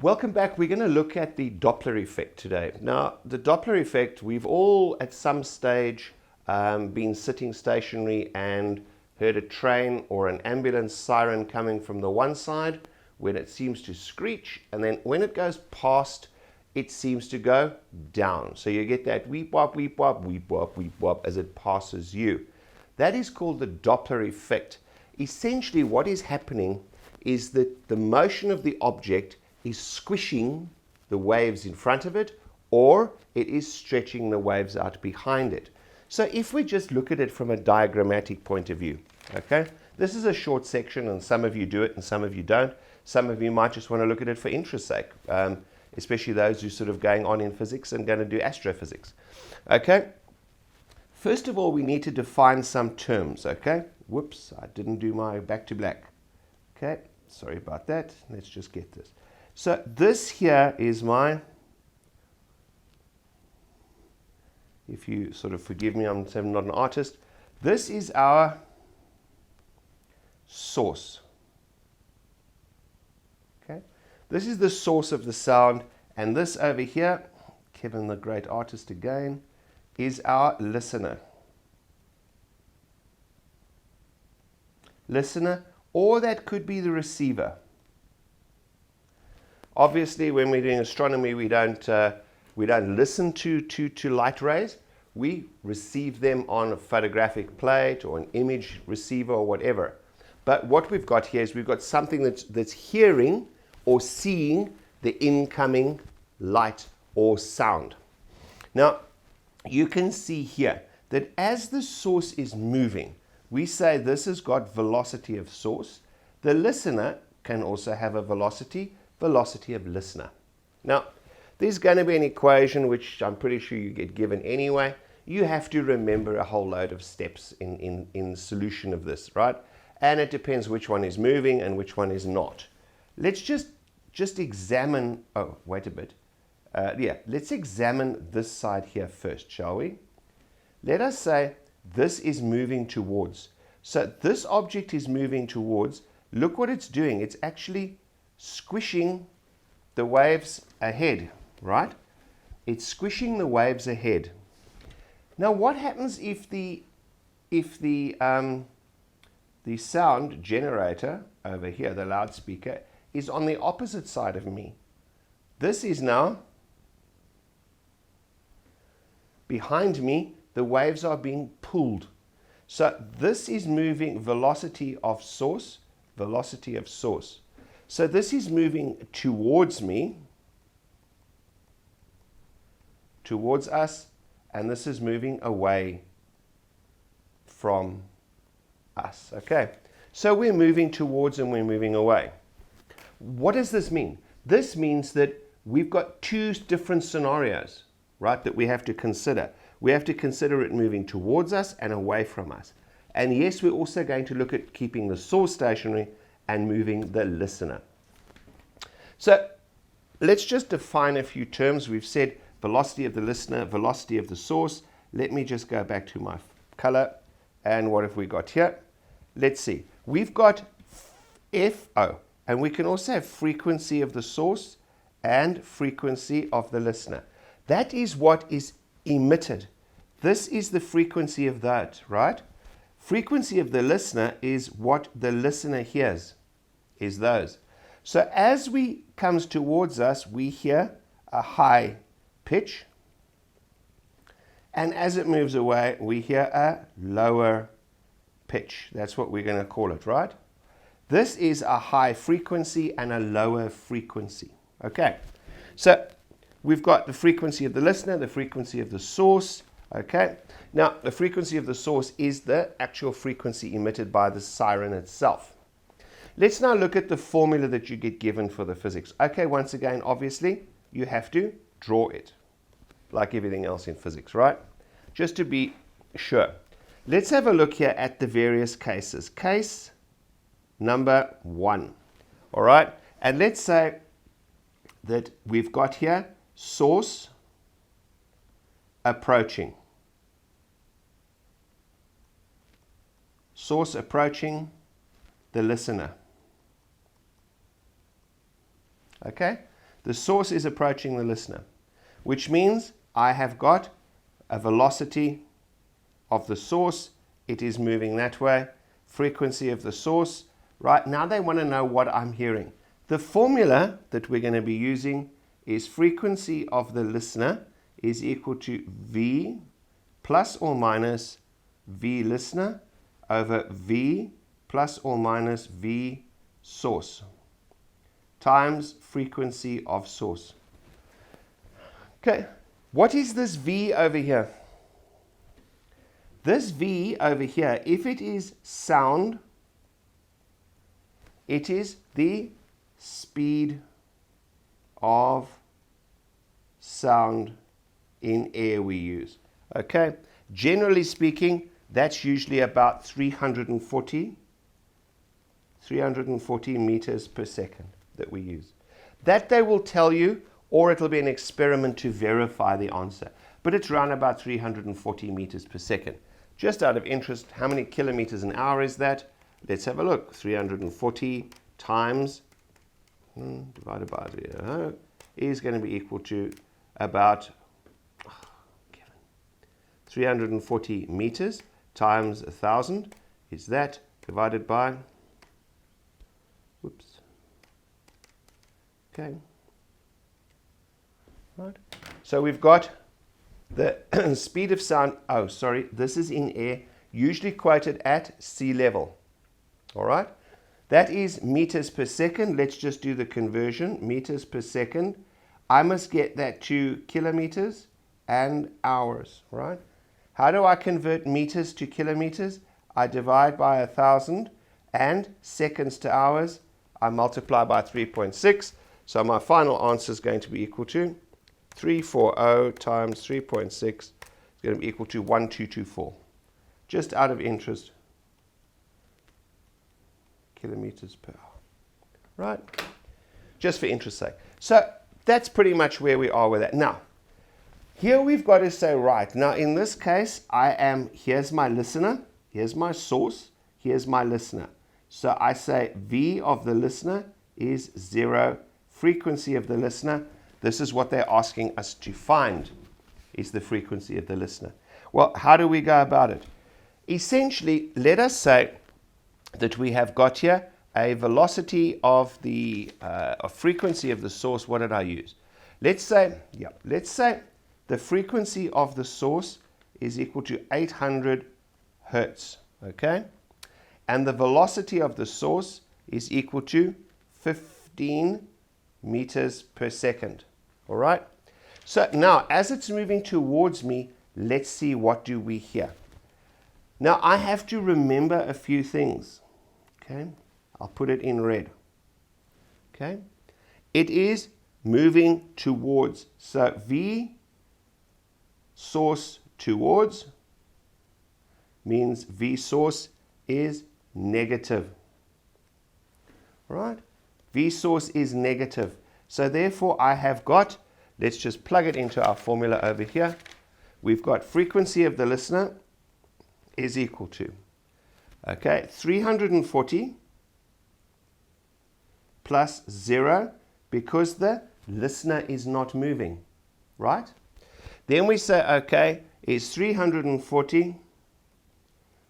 Welcome back. We're going to look at the Doppler effect today. Now, the Doppler effect, we've all at some stage been sitting stationary and heard a train or an ambulance siren coming from the one side when it seems to screech, and then when it goes past, it seems to go down. So you get that weep wop, weep wop, weep wop, weep wop as it passes you. That is called the Doppler effect. Essentially, what is happening is that the motion of the object is squishing the waves in front of it, or it is stretching the waves out behind it. So if we just look at it from a diagrammatic point of view, okay, this is a short section, and some of you do it and some of you don't. Some of you might just want to look at it for interest's sake, especially those who are sort of going on in physics and going to do astrophysics. Okay, first of all, we need to define some terms. Okay, whoops, I didn't do my back to black. Okay, sorry about that. Let's just get this. So this here is my, if you sort of forgive me, I'm not an artist. This is our source. Okay, this is the source of the sound, and this over here, Kevin the great artist again, is our listener. Listener, or that could be the receiver. Obviously, when we're doing astronomy, we don't listen to light rays. We receive them on a photographic plate or an image receiver or whatever. But what we've got here is we've got something that's hearing or seeing the incoming light or sound. Now, you can see here that as the source is moving, we say this has got velocity of source. The listener can also have a velocity of listener. Now, there's going to be an equation which I'm pretty sure you get given anyway. You have to remember a whole load of steps in solution of this, right? And it depends which one is moving and which one is not. Let's just examine, oh, wait a bit. Let's examine this side here first, shall we? Let us say this is moving towards. So this object is moving towards. Look what it's doing. It's actually squishing the waves ahead, right? It's squishing the waves ahead. Now, what happens if the sound generator over here, the loudspeaker, is on the opposite side of me? This is now behind me. The waves are being pulled. So this is moving velocity of source, velocity of source. So this is moving towards me, towards us, and this is moving away from us. Okay, so we're moving towards and we're moving away. What does this mean? This means that we've got two different scenarios, right, that we have to consider. We have to consider it moving towards us and away from us. And yes, we're also going to look at keeping the source stationary and moving the listener. So let's just define a few terms. We've said velocity of the listener, velocity of the source. Let me just go back to my color. And what have we got here? Let's see. We've got FO, and we can also have frequency of the source and frequency of the listener. That is what is emitted. This is the frequency of that, right? Frequency of the listener is what the listener hears, is those. So as we comes towards us, we hear a high pitch. And as it moves away, we hear a lower pitch. That's what we're going to call it, right? This is a high frequency and a lower frequency. Okay, so we've got the frequency of the listener, the frequency of the source. Okay, now the frequency of the source is the actual frequency emitted by the siren itself. Let's now look at the formula that you get given for the physics. Okay, once again, obviously, you have to draw it, like everything else in physics, right? Just to be sure. Let's have a look here at the various cases. Case number 1, all right? And let's say that we've got here source approaching. Source approaching the listener. Okay? the source is approaching the listener, which means I have got a velocity of the source. It is moving that way. Frequency of the source. Right, now they want to know what I'm hearing. The formula that we're going to be using is frequency of the listener is equal to V plus or minus V listener over V plus or minus V source times frequency of source. Okay, what is this V over here? This V over here, if it is sound, it is the speed of sound in air we use. Okay, generally speaking, that's usually about 340 meters per second that we use. That they will tell you, or it'll be an experiment to verify the answer. But it's around about 340 meters per second. Just out of interest, how many kilometers an hour is that? Let's have a look. 340 times divided by 0 is going to be equal to about 340 meters times 1,000 is that divided by, whoops, okay, right. So we've got the speed of sound, oh sorry, this is in air, usually quoted at sea level. All right, that is meters per second. Let's just do the conversion, meters per second. I must get that to kilometers and hours, right? How do I convert meters to kilometers? I divide by 1,000, and seconds to hours, I multiply by 3.6. So my final answer is going to be equal to 340 times 3.6 is going to be equal to 1224. Just out of interest, kilometers per hour, right? Just for interest's sake. So that's pretty much where we are with that. Now, here we've got to say, right, now in this case, here's my listener, here's my source, here's my listener. So I say V of the listener is 0, frequency of the listener. This is what they're asking us to find, is the frequency of the listener. Well, how do we go about it? Essentially, let us say that we have got here a velocity of the frequency of the source. What did I use? Let's say the frequency of the source is equal to 800 hertz, okay? And the velocity of the source is equal to 15 meters per second, all right? So now, as it's moving towards me, let's see what do we hear. Now, I have to remember a few things, okay? I'll put it in red, okay? It is moving towards, so V source towards means V source is negative, right? V source is negative. So therefore I have got, let's just plug it into our formula over here. We've got frequency of the listener is equal to, okay, 340 plus 0 because the listener is not moving, right? Then we say, okay, is 340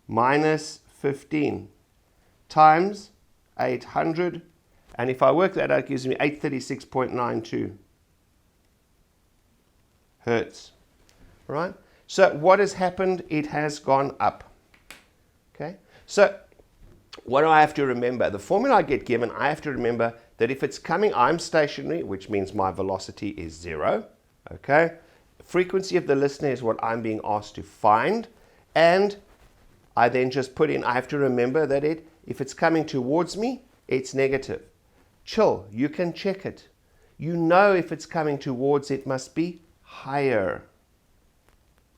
minus 15 times 800, and if I work that out, it gives me 836.92 hertz, right? So what has happened? It has gone up, okay? So what do I have to remember? The formula I get given, I have to remember that if it's coming, I'm stationary, which means my velocity is 0, okay? Frequency of the listener is what I'm being asked to find, and I then just put in, I have to remember that if it's coming towards me, it's negative. Chill, you can check it. You know if it's coming towards, it must be higher,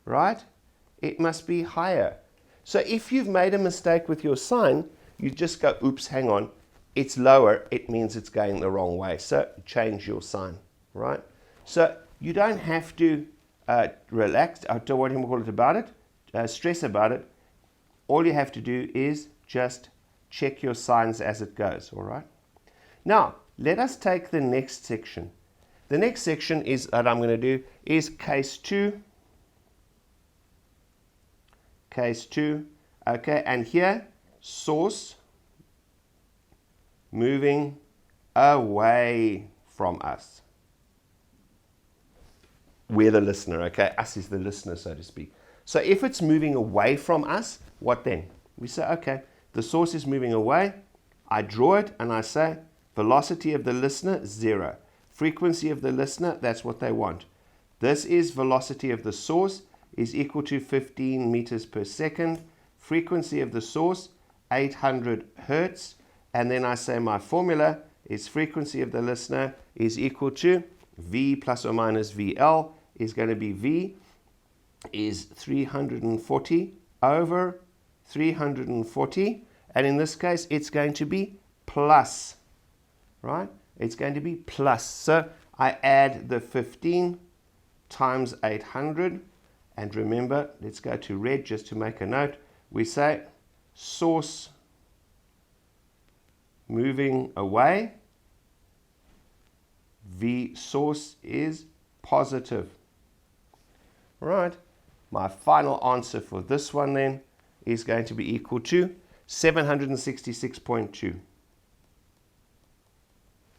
right? It must be higher. So if you've made a mistake with your sign, you just go, oops, hang on, it's lower, it means it's going the wrong way. So change your sign, right? So you don't have to relax, I don't want to call it about it, stress about it. All you have to do is just check your signs as it goes, all right? Now, let us take the next section. The next section is that I'm going to do is case 2. Case 2. Okay, and here, source moving away from us. We're the listener, okay? Us is the listener, so to speak. So if it's moving away from us, what then? We say, okay, the source is moving away. I draw it and I say, velocity of the listener, 0. Frequency of the listener, that's what they want. This is velocity of the source is equal to 15 meters per second. Frequency of the source, 800 hertz. And then I say my formula is frequency of the listener is equal to V plus or minus VL is going to be V is 340 over 340. And in this case, it's going to be plus, right? It's going to be plus. So I add the 15 times 800. And remember, let's go to red just to make a note. We say source moving away. V source is positive. Right. My final answer for this one then is going to be equal to 766.2.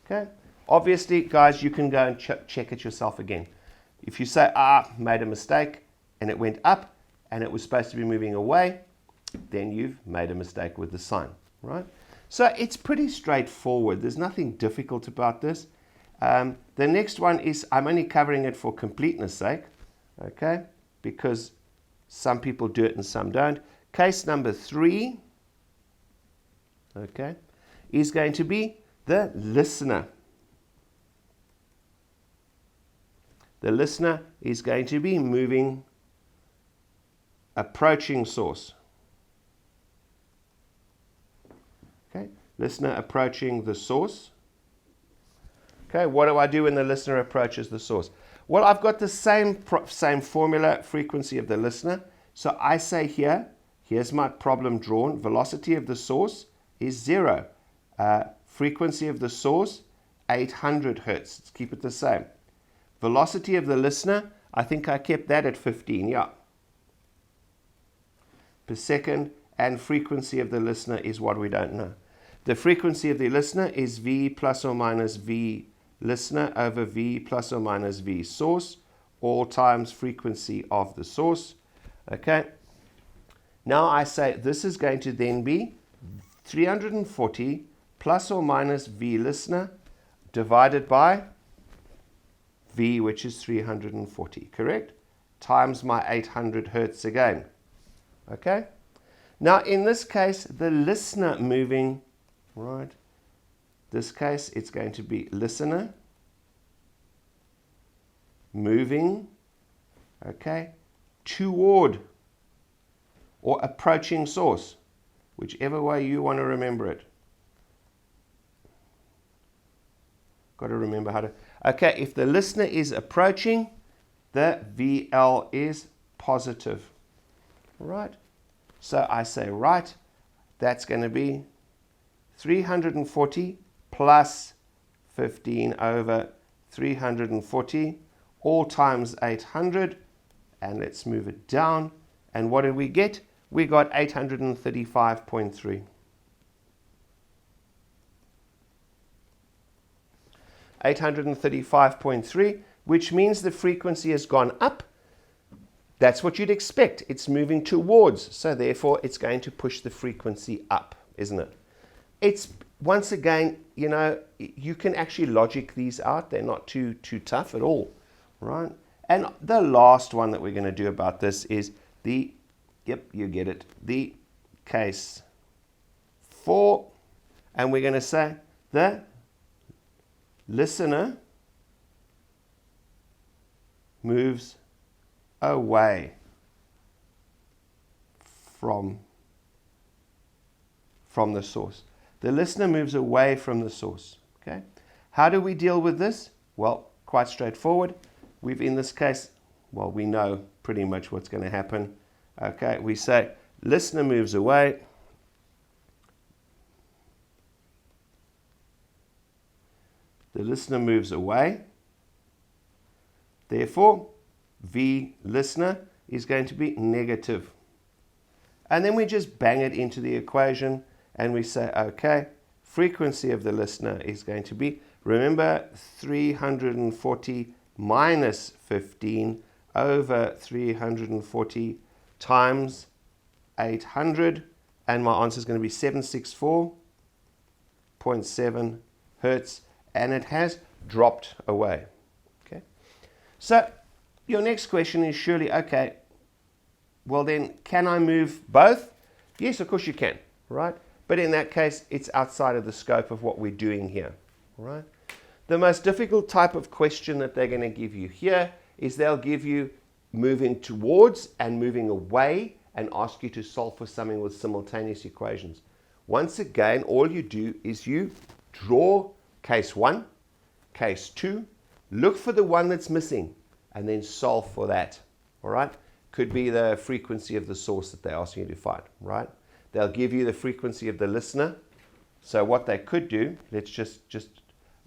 Okay. Obviously, guys, you can go and check it yourself again. If you say, made a mistake and it went up and it was supposed to be moving away, then you've made a mistake with the sign, right? So it's pretty straightforward. There's nothing difficult about this. The next one is, I'm only covering it for completeness sake, okay, because some people do it and some don't. Case number 3, okay, is going to be the listener. The listener is going to be moving, approaching source. Okay, listener approaching the source. Okay, what do I do when the listener approaches the source? Well, I've got the same formula, frequency of the listener. So I say here, here's my problem drawn. Velocity of the source is 0. Frequency of the source, 800 hertz. Let's keep it the same. Velocity of the listener, I think I kept that at 15, yeah, per second. And frequency of the listener is what we don't know. The frequency of the listener is V plus or minus V listener over V plus or minus V source, all times frequency of the source. Okay. Now I say this is going to then be 340 plus or minus V listener divided by V, which is 340, correct? Times my 800 hertz again. Okay. Now in this case, the listener moving, right? This case, it's going to be listener moving, okay, toward or approaching source, whichever way you want to remember it. Got to remember how to, okay, if the listener is approaching, the VL is positive, right? So I say, right, that's going to be 340 plus 15 over 340, all times 800, and let's move it down. And what did we get? We got 835.3. 835.3, which means the frequency has gone up. That's what you'd expect. It's moving towards, so therefore it's going to push the frequency up, isn't it? It's, once again, you know, you can actually logic these out. They're not too tough at all, right? And the last one that we're going to do about this is the, yep, you get it, the case 4. And we're going to say the listener moves away from the source. The listener moves away from the source. Okay. How do we deal with this? Well, quite straightforward. We've, in this case, well, we know pretty much what's going to happen. Okay. We say listener moves away. The listener moves away. Therefore, V listener is going to be negative. And then we just bang it into the equation and we say, okay, frequency of the listener is going to be, remember, 340 minus 15 over 340 times 800, and my answer is going to be 764.7 hertz, and it has dropped away. Okay, so your next question is surely, okay, well then, can I move both? Yes, of course you can, right? But in that case, it's outside of the scope of what we're doing here, right? The most difficult type of question that they're going to give you here is they'll give you moving towards and moving away and ask you to solve for something with simultaneous equations. Once again, all you do is you draw case 1, case 2, look for the one that's missing, and then solve for that, all right? Could be the frequency of the source that they're asking you to find, right? They'll give you the frequency of the listener. So what they could do, let's just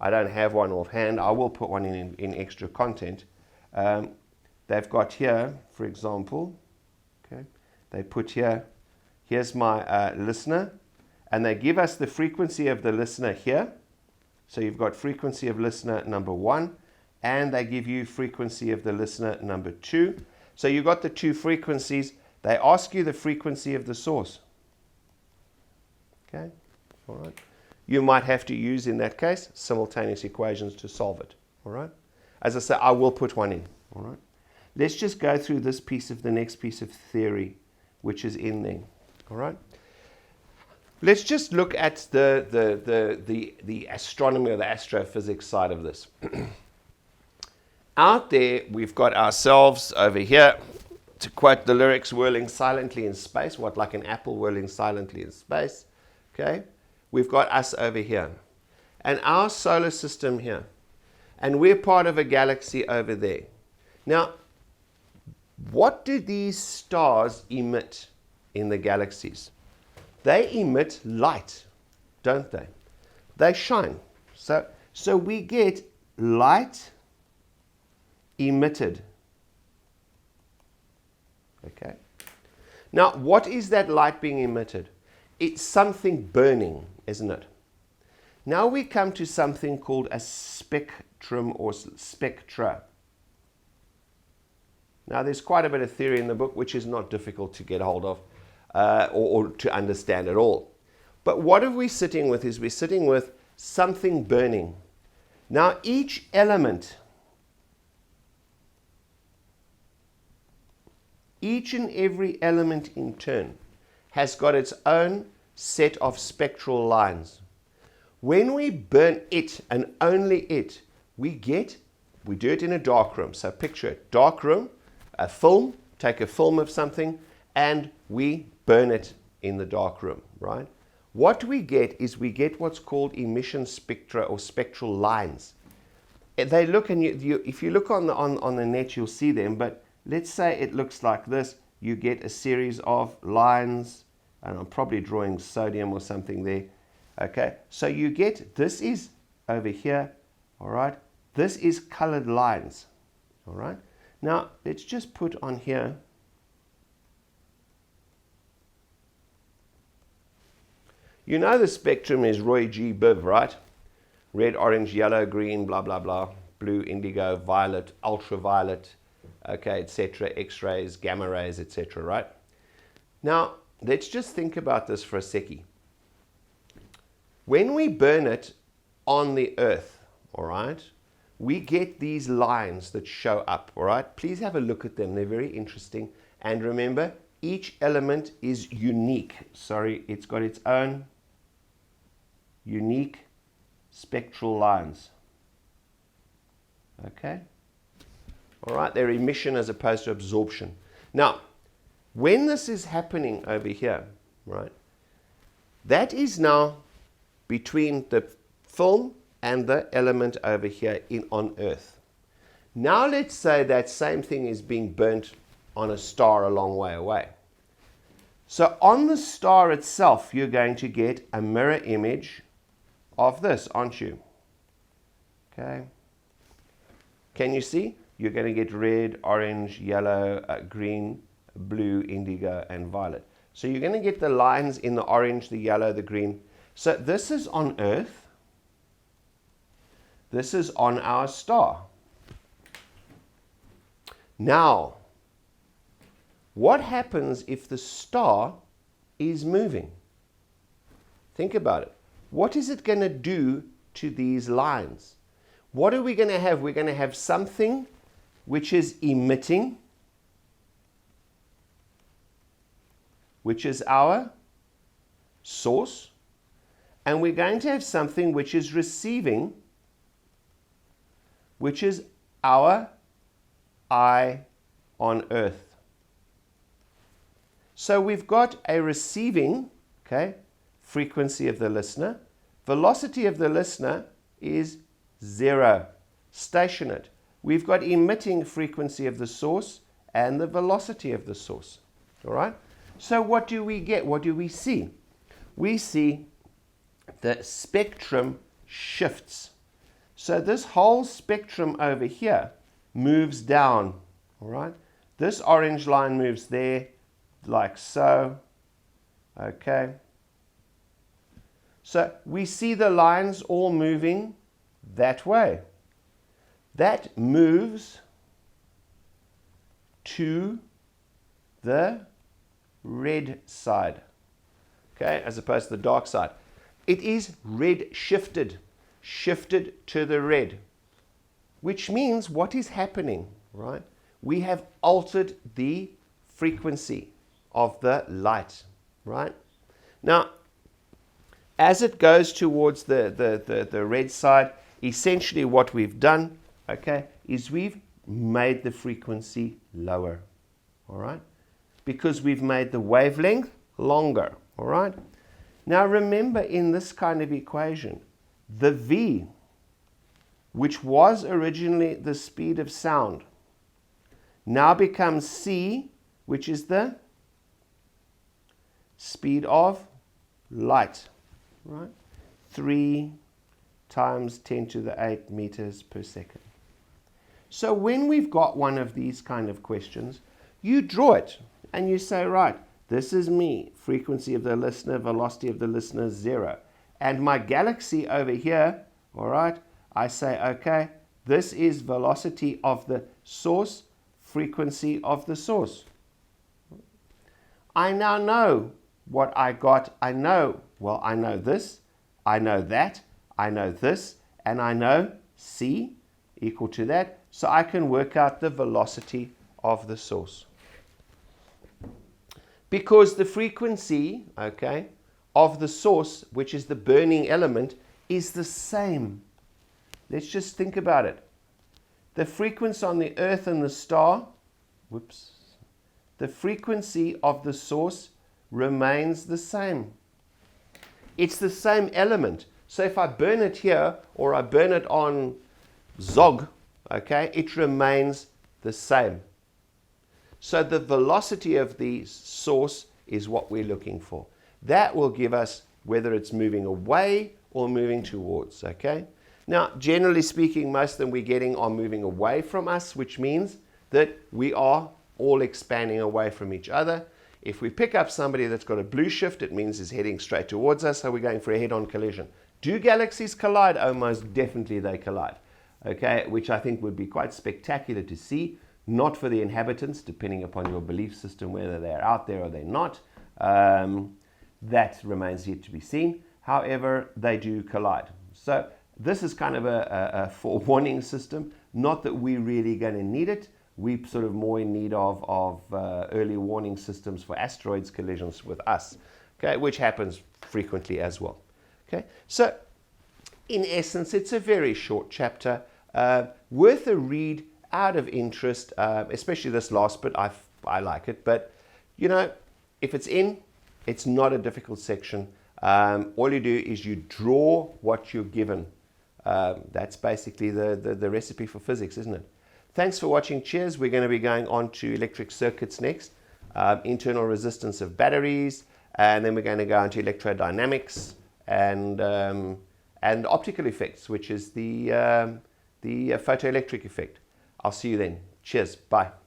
I don't have one offhand. I will put one in extra content. They've got here, for example, okay, they put here, here's my listener, and they give us the frequency of the listener here. So you've got frequency of listener number 1, and they give you frequency of the listener number 2. So you've got the two frequencies. They ask you the frequency of the source. Okay, all right. You might have to use, in that case, simultaneous equations to solve it. All right. As I say, I will put one in. All right. Let's just go through this piece of the next piece of theory, which is in there. All right. Let's just look at the astronomy or the astrophysics side of this. Out there, we've got ourselves over here, to quote the lyrics, whirling silently in space, what, like an apple whirling silently in space, okay? We've got us over here, and our solar system here, and we're part of a galaxy over there. Now, what do these stars emit in the galaxies? They emit light, don't they? They shine. So we get light emitted. Okay. Now, what is that light being emitted? It's something burning, isn't it? Now we come to something called a spectrum or spectra. Now, there's quite a bit of theory in the book, which is not difficult to get hold of or to understand at all. But what are we sitting with is we're sitting with something burning. Now, each element, each and every element in turn has got its own set of spectral lines. When we burn it and only it, we do it in a dark room. So picture it, dark room, a film, take a film of something, and we burn it in the dark room, right? What we get is we get what's called emission spectra or spectral lines. They look, and if you look on the net, you'll see them, but let's say it looks like this. You get a series of lines, and I'm probably drawing sodium or something there. Okay, so you get, this is over here, all right? This is colored lines, all right? Now, let's just put on here, you know the spectrum is Roy G. Biv, right? Red, orange, yellow, green, blah, blah, blah, blue, indigo, violet, ultraviolet, okay, etc., X-rays, gamma rays, etc., right? Now, let's just think about this for a seckie. When we burn it on the earth, all right, we get these lines that show up, all right? Please have a look at them. They're very interesting. And remember, each element is unique. Sorry, it's got its own unique spectral lines. Okay? All right, they're emission as opposed to absorption. Now, when this is happening over here, right, that is now between the film and the element over here on Earth. Now let's say that same thing is being burnt on a star a long way away. So on the star itself, you're going to get a mirror image of this, aren't you? Okay. Can you see? you're going to get red, orange, yellow, green, blue, indigo, and violet. So you're going to get the lines in the orange, the yellow, the green. So this is on Earth. This is on our star. Now, what happens if the star is moving? Think about it. What is it going to do to these lines? What are we going to have? We're going to have something which is emitting, which is our source, and we're going to have something which is receiving, which is our eye on Earth. So we've got a receiving, okay, frequency of the listener. Velocity of the listener is 0. Station it. We've got emitting frequency of the source and the velocity of the source. All right? So what do we get? What do we see? We see the spectrum shifts. So this whole spectrum over here moves down. All right? This orange line moves there like so. Okay? So we see the lines all moving that way. That moves to the red side, okay, as opposed to the dark side. It is red shifted to the red, which means what is happening, right? We have altered the frequency of the light, right? Now, as it goes towards the red side, essentially what we've done, okay, is we've made the frequency lower, all right? Because we've made the wavelength longer, all right? Now remember, in this kind of equation, the v, which was originally the speed of sound, now becomes c, which is the speed of light, right? 3 times 10 to the 8 meters per second. So when we've got one of these kind of questions, you draw it and you say, right, this is me, frequency of the listener, velocity of the listener, 0. And my galaxy over here, all right, I say, okay, this is velocity of the source, frequency of the source. I now know what I got. I know, well, I know this, I know that, I know this, and I know c equal to that, so I can work out the velocity of the source. Because the frequency, okay, of the source, which is the burning element, is the same. Let's just think about it. The frequency on the Earth and the star, the frequency of the source remains the same. It's the same element. So if I burn it here or I burn it on Zog, okay, it remains the same. So the velocity of the source is what we're looking for. That will give us whether it's moving away or moving towards, okay? Now, generally speaking, most of them we're getting are moving away from us, which means that we are all expanding away from each other. If we pick up somebody that's got a blue shift, it means it's heading straight towards us, so we're going for a head-on collision. Do galaxies collide? Oh, most definitely they collide, okay, which I think would be quite spectacular to see. Not for the inhabitants, depending upon your belief system, whether they're out there or they're not. That remains yet to be seen. However, they do collide. So this is kind of a forewarning system. Not that we're really going to need it. We're sort of more in need of early warning systems for asteroids collisions with us, okay, which happens frequently as well. Okay, so in essence, it's a very short chapter, worth a read. Out of interest, especially this last bit, I like it. But, you know, if it's in, it's not a difficult section. All you do is you draw what you're given. That's basically the recipe for physics, isn't it? Thanks for watching. Cheers. We're going to be going on to electric circuits next, internal resistance of batteries, and then we're going to go into electrodynamics and optical effects, which is the photoelectric effect. I'll see you then. Cheers. Bye.